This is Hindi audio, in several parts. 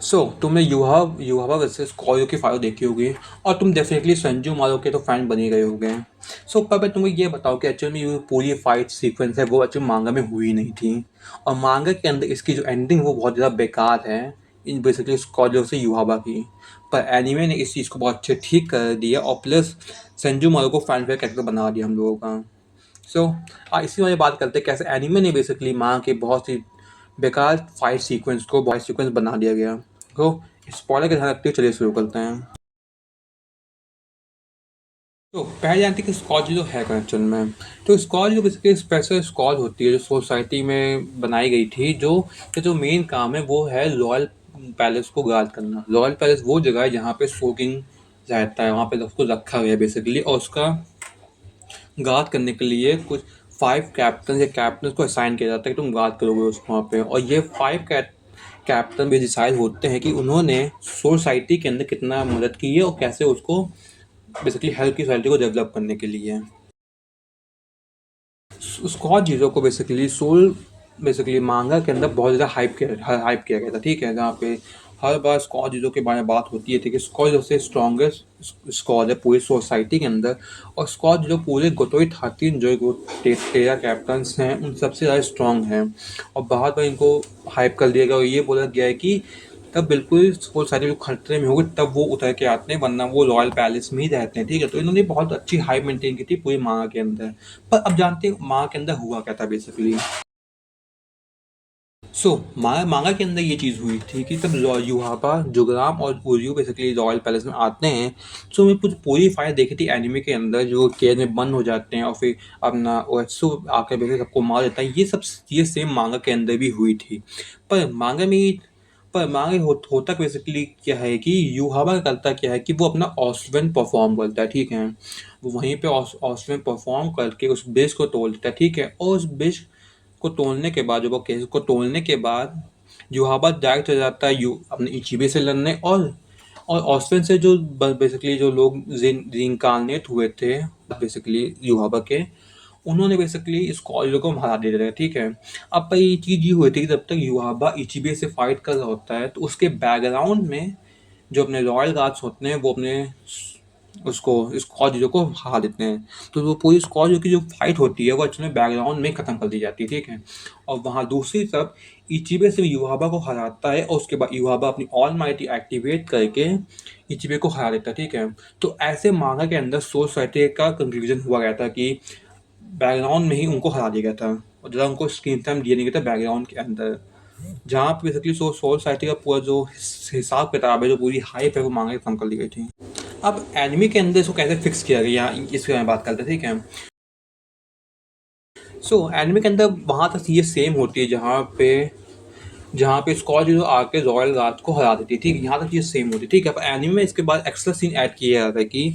तुमने युहावा वर्सेस कोयो की फाइट देखी होगी और तुम डेफिनेटली संजू मारो के तो फैन बन ही गए होगे। पर तुम्हें ये बताओ कि एक्चुअल में ये पूरी फाइट सीक्वेंस है वो एक्चुअली मांगा में हुई नहीं थी और मांगा के अंदर इसकी जो एंडिंग वो बहुत ज़्यादा बेकार है इन बेसिकली कोयो से युहावा की। पर एनीमे ने इस चीज़ को बहुत अच्छे ठीक कर दिया और प्लस संजू मारो को फैन फेवरेट कैरेक्टर बना दिया हम लोगों का। सो इसी वाली बात करते हैं कैसे एनीमे ने बेसिकली माँ के बहुत सी बेकार फाइट सीक्वेंस बना दिया गया। तो स्पॉइलर के ध्यान रखते हुए चलिए शुरू करते हैं। तो पहले जानते हैं कि स्कॉच जो है एक्चुअल में, तो स्कॉच जो बेसिकली स्पेशल स्कॉच होती है जो सोसाइटी में बनाई गई थी, जो मेन काम है वो है रॉयल पैलेस को गार्ड करना। रॉयल पैलेस वो जगह है जहाँ पे सोकिंग रहता है, वहाँ पे उसको रखा गया है बेसिकली, और उसका गार्ड करने के लिए कुछ 5 कैप्टन या कैप्टन को असाइन किया जाता है कि तुम गार्ड करोगे उसको वहाँ पे। और ये 5 कैप्टन भी डिसाइड होते हैं कि उन्होंने सोसाइटी के अंदर कितना मदद की है और कैसे उसको बेसिकली हेल्प की सोसाइटी को डेवलप करने के लिए। स्कॉच जीरो को बेसिकली मांगा के अंदर बहुत ज़्यादा हाइप किया गया था, ठीक है, जहाँ पे हर बार स्कॉच जीरो के बारे में बात होती है थी कि स्कॉच सबसे स्ट्रॉन्गेस्ट स्कॉच है पूरी सोसाइटी के अंदर। और स्कॉच जो पूरे गोतोई 13 जो 13 कैप्टन्स हैं उन सबसे ज़्यादा स्ट्रॉन्ग हैं। और बार बार इनको हाइप कर दिया गया और ये बोला गया है कि तब बिल्कुल सोसाइटी जो खतरे में होगी तब वो उतर के आते हैं, वरना वो रॉयल पैलेस में ही रहते हैं, ठीक है। तो इन्होंने बहुत अच्छी हाइप मेंटेन की थी पूरी मांगा के अंदर। पर अब जानते हैं मांगा के अंदर हुआ क्या था बेसिकली। मांगा के अंदर ये चीज़ हुई थी कि तब युहापा जुगराम और उरियो बेसिकली रॉयल पैलेस में आते हैं। मैं कुछ पूरी फाइट देखी थी एनिमे के अंदर, जो केज में बंद हो जाते हैं और फिर अपना ओएत्सु आकर बेसिकली सबको मार देता है। ये सेम मांगा के अंदर भी हुई थी। पर मांगा में पर मांगा होता बेसिकली क्या है कि युहावा करता क्या है कि वो अपना ऑस्ट्रेन परफॉर्म करता है, ठीक है। वो वहीं पे ऑस्ट्रेन परफॉर्म करके उस ब्रिज को तोड़ देता है, ठीक है। और उस ब्रिज को तोड़ने के बाद, जो वो केस को तोड़ने के बाद युहावा डायरेक्ट चला जाता है अपने इचिबे से लड़ने। और ऑस्ट्रेन से जो बेसिकली जो लोग रिइंकार्नेट हुए थे बेसिकली युहावा के, उन्होंने बेसिकली इस कॉरिडोर को हरा दे रहे हैं, ठीक है। अब पर ये चीज़ ये हुई थी कि जब तक युहाबा इचिबे से फाइट कर रहा होता है तो उसके बैकग्राउंड में जो अपने रॉयल गार्ड्स होते हैं वो अपने उसको स्कॉच को हरा देते हैं। तो वो पूरी स्कॉच की जो फाइट होती है वो एक्चुअली बैकग्राउंड में ख़त्म कर दी जाती है, ठीक है। और वहाँ दूसरी तरफ इचिबे से युहाबा को हराता है और उसके बाद युहाबा अपनी ऑल माइटी एक्टिवेट करके इचिबे को हरा देता है, ठीक है। तो ऐसे मांगा के अंदर सोसाइटी का कंक्लूजन हुआ गया था कि बैकग्राउंड में ही उनको हरा दिया गया था और ज़्यादा उनको स्क्रीन टाइम दिया नहीं गया था बैकग्राउंड के अंदर। जहाँ पे बेसिकली सोल साइटी का पूरा जो हिसाब किताब है, जो पूरी हाइप है, वो मांगा खत्म कर दी गई थी। अब एनिमी के अंदर इसको कैसे फिक्स किया गया यहाँ इसके बारे में बात करते हैं, ठीक है। एनिमी के अंदर वहाँ तक ये सेम होती है जहाँ पे स्कॉच जो आके रॉयल गार्ड को हरा देती है, ठीक है। यहाँ तक ये सेम होती है, ठीक है। पर एनिमे में इसके बाद एक्स्ट्रा सीन ऐड किया जाता है कि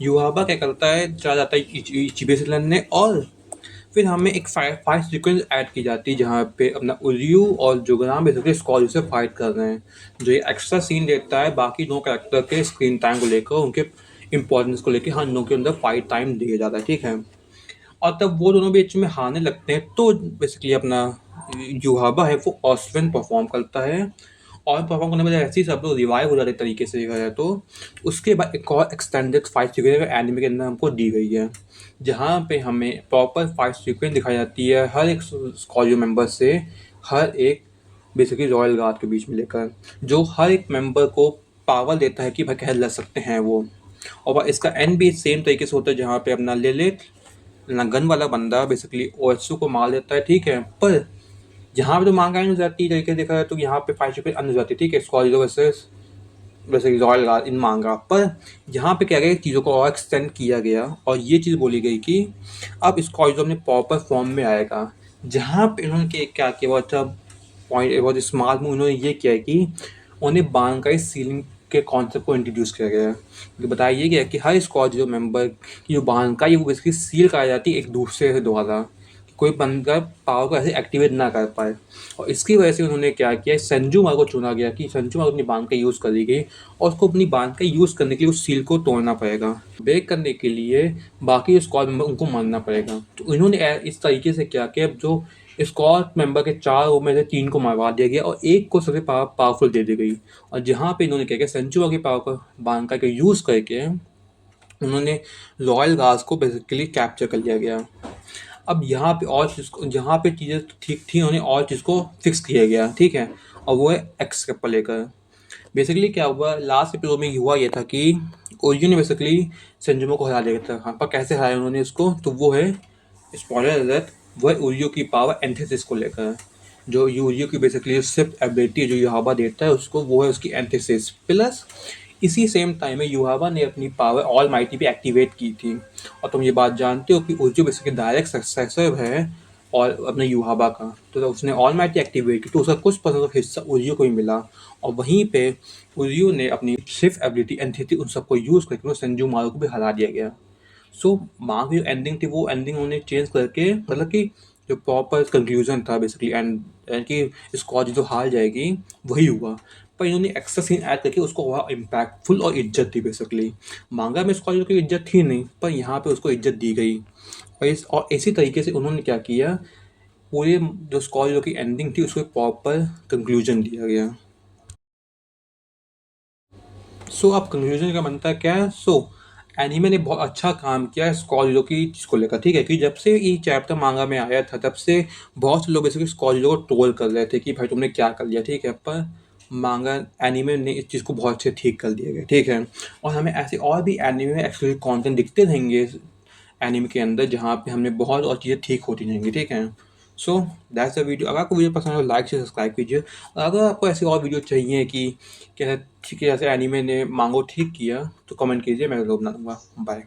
युहाबा क्या करता है, चला जाता है इचिबे से लड़ने, और फिर हमें एक फाइट सीक्वेंस ऐड की जाती है जहाँ पे अपना उरियू और जुगराम बेसिकली स्कॉच से फाइट कर रहे हैं, जो ये एक्स्ट्रा सीन देता है बाकी दो कैरेक्टर के स्क्रीन टाइम को लेकर, उनके इंपॉर्टेंस को लेकर हर दोनों के अंदर फाइट टाइम दिया जाता है, ठीक है। और तब वो दोनों बीच में हारने लगते हैं तो बेसिकली अपना युहाबा है वो ऑस्वेन परफॉर्म करता है। और परफॉर्म करने में ऐसे ही सब लोग रिवाइव हो जाते तरीके से देखा जाए तो। उसके बाद एक और एक्सटेंडेड फाइट सीक्वेंस एनिमे के अंदर हमको दी गई है, जहाँ पे हमें प्रॉपर फाइट सीक्वेंस दिखाई जाती है हर एक स्क्वाड्रन मेंबर से हर एक बेसिकली रॉयल गार्ड के बीच में लेकर, जो हर एक मेंबर को पावर देता है कि भाई कह लड़ सकते हैं वो। और इसका एंड भी सेम तरीके से होता है जहाँ पे अपना लिलिथ गन वाला बंदा बेसिकली ओएत्सु को मार देता है, ठीक है। पर यहाँ पे तो मांगा नहीं जाती तरीके से देखा जाए तो यहाँ पे फाइट सीक्वेंस अंदर जाती है, ठीक है, स्क्वाड्रन वर्सेस वैसे रॉयल गार्ड इन मांगा। पर यहाँ पे क्या गया चीज़ों को और एक्सटेंड किया गया और ये चीज़ बोली गई कि अब स्क्वाड्रन अपने प्रॉपर फॉर्म में आएगा। जहाँ पे इन्होंने क्या किया बहुत अच्छा पॉइंट, बहुत स्मार्ट मूव इन्होंने ये किया है कि उन्हें बांकाई सीलिंग के कॉन्सेप्ट को इंट्रोड्यूस किया गया है। कि बताया ये गया कि हर स्क्वाड जो मेंबर की जो बांकाई वो बेसिकली सील कराई जाती है एक दूसरे से द्वारा, कोई बंदा पावर को ऐसे एक्टिवेट ना कर पाए। और इसकी वजह से उन्होंने क्या किया, संजू मार को चुना गया कि संजू मार अपनी बांध का यूज़ करी गई और उसको अपनी बांध का यूज़ करने के लिए उस सील को तोड़ना पड़ेगा। ब्रेक करने के लिए बाकी स्क्वाड मेंबर उनको मारना पड़ेगा। तो इन्होंने इस तरीके से क्या कि अब जो स्क्वाड मेंबर के 4 वो में से 3 को मरवा दिया गया और एक को सबसे पावरफुल दे दी गई। और जहाँ पे इन्होंने क्या किया, सेंचुआ की पावर का बांका का यूज़ करके उन्होंने रॉयल गार्ड्स को बेसिकली कैप्चर कर लिया गया। अब यहाँ पे और चीज़ को, जहाँ पे चीज़ें ठीक थी उन्हें और चीज़ को फिक्स किया गया, ठीक है। और वो है एक्स को लेकर। बेसिकली क्या हुआ लास्ट एपिसोड में, हुआ ये था कि ओरियो ने बेसिकली सेंजुमा को हरा दिया था। हाँ, पर कैसे हराया उन्होंने इसको, तो वो है स्पॉइलर अलर्ट, वो है ओरियो की पावर एंथिसिस को लेकर। जो ओरियो की बेसिकली सिर्फ एबिलिटी जो युहाबा देता है उसको, वो है उसकी एंथिसिस प्लस। इसी सेम टाइम में युहाबा ने अपनी पावर ऑल माइटी भी एक्टिवेट की थी। और तुम ये बात जानते हो कि ओरियो बेसिकली डायरेक्ट सक्सेसर है और अपने युहाबा का। तो जब उसने ऑल माइटी एक्टिवेट की तो उसका कुछ परसेंट हिस्सा ओरियो को ही मिला। और वहीं पे ओरियो ने अपनी सिर्फ एबिलिटी एंथिसिस उन सबको यूज़ करके सेंजू मारू को भी हरा दिया गया। सो माँ की जो एंडिंग थी वो एंडिंग उन्होंने चेंज करके, मतलब कि जो प्रॉपर कंक्लूजन था बेसिकली एंड कि स्क्वाड जो हार जाएगी वही हुआ। पर इन्होंने एक्स्ट्रा सीन ऐड करके उसको और इम्पैक्टफुल और इज्जत दी बेसिकली। मांगा में स्क्वाड की इज्जत थी नहीं, पर यहाँ पे उसको इज्जत दी गई। और इसी तरीके से उन्होंने क्या किया, पूरे जो स्क्वाड की एंडिंग थी उसको प्रॉपर कंक्लूजन दिया गया। सो अब कंक्लूजन का बनता है क्या है। एनीमे ने बहुत अच्छा काम किया है स्कॉर्लो की चीज़ को लेकर, ठीक है। कि जब से ये चैप्टर मांगा में आया था तब से बहुत से लोग बेसिकली स्कॉर्लो को ट्रोल कर रहे थे कि भाई तुमने क्या कर लिया, ठीक है। पर मांगा एनीमे ने इस चीज़ को बहुत अच्छे ठीक कर दिया गया, ठीक है। और हमें ऐसे और भी एनीमे में एक्चुअली कंटेंट दिखते रहेंगे एनीमे के अंदर, जहाँ पे हमें बहुत और चीज़ें ठीक होती रहेंगी, ठीक है। So that's the video. अगर आपको वीडियो पसंद है तो लाइक से सब्सक्राइब कीजिए। और अगर आपको ऐसी और वीडियो चाहिए कि कैसे ठीक है, जैसे एनीमे ने मांगो ठीक किया, तो कमेंट कीजिए, मैं ज़रूर बना दूँगा। बाय।